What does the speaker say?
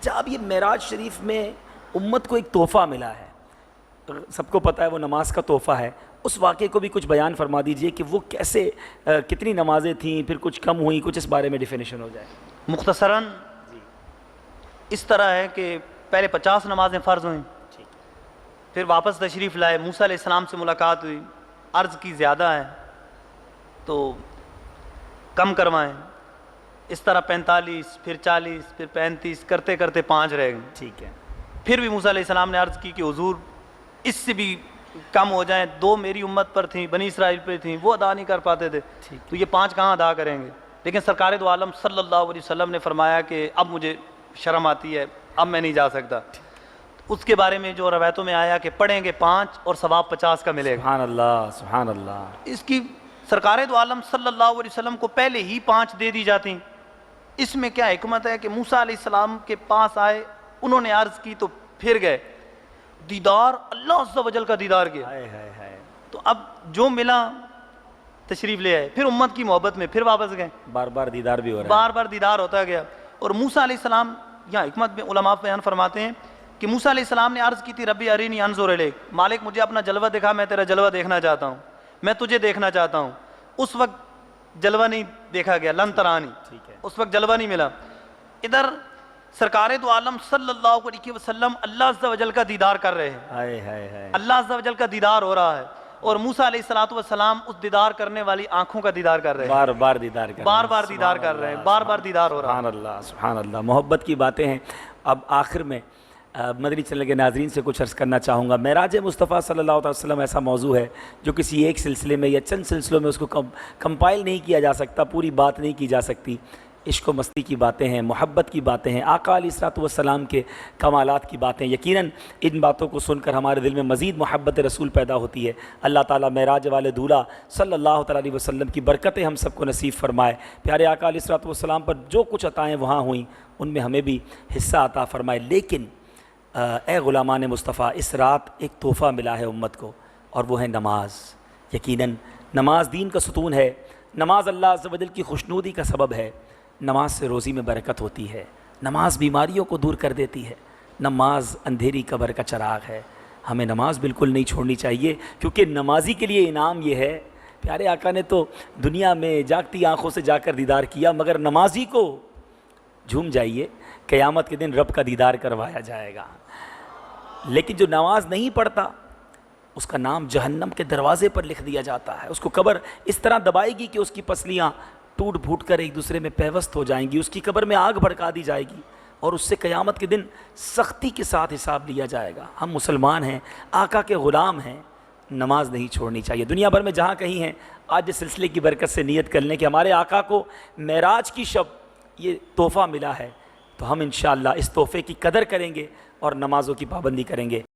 اچھا اب یہ معراج شریف میں امت کو ایک تحفہ ملا ہے، سب کو پتہ ہے وہ نماز کا تحفہ ہے، اس واقعے کو بھی کچھ بیان فرما دیجئے کہ وہ کیسے کتنی نمازیں تھیں، پھر کچھ کم ہوئیں، کچھ اس بارے میں ڈیفینیشن ہو جائے۔ مختصراً اس طرح ہے کہ پہلے 50 نمازیں فرض ہوئیں، پھر واپس تشریف لائے، موسیٰ علیہ السلام سے ملاقات ہوئی، عرض کی زیادہ ہے تو کم کروائیں، اس طرح 45 پھر 40 پھر 35 کرتے کرتے 5 رہ گئیں۔ ٹھیک ہے، پھر بھی موسیٰ علیہ السلام نے عرض کی کہ حضور اس سے بھی کم ہو جائیں، 2 میری امت پر تھیں، بنی اسرائیل پہ تھیں، وہ ادا نہیں کر پاتے تھے، تو یہ 5 کہاں ادا کریں گے؟ لیکن سرکار دو عالم صلی اللہ علیہ وسلم نے فرمایا کہ اب مجھے شرم آتی ہے، اب میں نہیں جا سکتا۔ اس کے بارے میں جو روایتوں میں آیا کہ پڑھیں گے 5 اور ثواب 50 کا ملے گا۔ سبحان اللہ سبحان اللہ۔ اس کی سرکار دو عالم صلی اللہ علیہ وسلم کو پہلے ہی 5 دے دی جاتی۔ اس میں کیا حکمت ہے کہ موسیٰ علیہ السلام کے پاس آئے، انہوں نے عرض کی تو پھر گئے، دیدار اللہ عز و جل کا دیدار کیا، تو اب جو ملا تشریف لے آئے، پھر امت کی محبت میں پھر واپس گئے، بار بار دیدار بھی ہو رہا ہے، بار بار دیدار ہوتا گیا۔ اور موسیٰ علیہ السلام یہاں حکمت میں علماء بیان فرماتے ہیں کہ موسیٰ علیہ السلام نے عرض کی تھی ربی ارینی انظر الیک، مالک مجھے اپنا جلوہ دکھا، میں تیرا جلوہ دیکھنا چاہتا ہوں، میں تجھے دیکھنا چاہتا ہوں۔ اس وقت جلوہ نہیں دیکھا گیا، لن ترانی، اس وقت جلوہ نہیں ملا۔ ادھر سرکار دو عالم صلی اللہ علیہ وسلم اللہ عز و جل کا دیدار کر رہے ہیں، اللہ عز و جل کا دیدار ہو رہا ہے، اور موسیٰ علیہ السلام اس دیدار کرنے والی آنکھوں کا دیدار کر رہے ہیں، بار بار دیدار کر رہے ہیں، بار بار دیدار کر رہے ہیں، بار بار دیدار ہو رہا ہے۔ سبحان اللہ سبحان اللہ، محبت کی باتیں ہیں۔ اب آخر میں مدنی چینل کے ناظرین سے کچھ عرض کرنا چاہوں گا۔ معراج مصطفیٰ صلی اللہ علیہ وسلم ایسا موضوع ہے جو کسی ایک سلسلے میں یا چند سلسلوں میں اس کو کمپائل نہیں کیا جا سکتا، پوری بات نہیں کی جا سکتی۔ عشق و مستی کی باتیں ہیں، محبت کی باتیں ہیں، آقا علیہ الصلوۃ والسلام کے کمالات کی باتیں۔ یقیناً ان باتوں کو سن کر ہمارے دل میں مزید محبت رسول پیدا ہوتی ہے۔ اللہ تعالیٰ معراج والے دولہا صلی اللہ تعالیٰ علیہ وسلم کی برکتیں ہم سب کو نصیب فرمائے۔ پیارے آقا علیہ الصلوۃ والسلام پر جو کچھ عطائیں وہاں ہوئیں ان میں ہمیں بھی حصہ عطا فرمائے۔ لیکن اے غلامان مصطفیٰ، اس رات ایک تحفہ ملا ہے امت کو، اور وہ ہے نماز۔ یقیناً نماز دین کا ستون ہے، نماز اللہ عز و جل کی خوشنودی کا سبب ہے، نماز سے روزی میں برکت ہوتی ہے، نماز بیماریوں کو دور کر دیتی ہے، نماز اندھیری قبر کا چراغ ہے۔ ہمیں نماز بالکل نہیں چھوڑنی چاہیے، کیونکہ نمازی کے لیے انعام یہ ہے، پیارے آقا نے تو دنیا میں جاگتی آنکھوں سے جا کر دیدار کیا، مگر نمازی کو جھوم جائیے، قیامت کے دن رب کا دیدار کروایا جائے گا۔ لیکن جو نماز نہیں پڑھتا اس کا نام جہنم کے دروازے پر لکھ دیا جاتا ہے، اس کو قبر اس طرح دبائے گی کہ اس کی پسلیاں ٹوٹ پھوٹ کر ایک دوسرے میں پیوست ہو جائیں گی، اس کی قبر میں آگ بھڑکا دی جائے گی، اور اس سے قیامت کے دن سختی کے ساتھ حساب لیا جائے گا۔ ہم مسلمان ہیں، آقا کے غلام ہیں، نماز نہیں چھوڑنی چاہیے۔ دنیا بھر میں جہاں کہیں ہیں، آج اس سلسلے کی برکت سے نیت کر لیں کہ ہمارے آقا کو معراج کی شب یہ تحفہ ملا ہے، تو ہم انشاءاللہ اس تحفے کی قدر کریں گے اور نمازوں کی پابندی کریں گے۔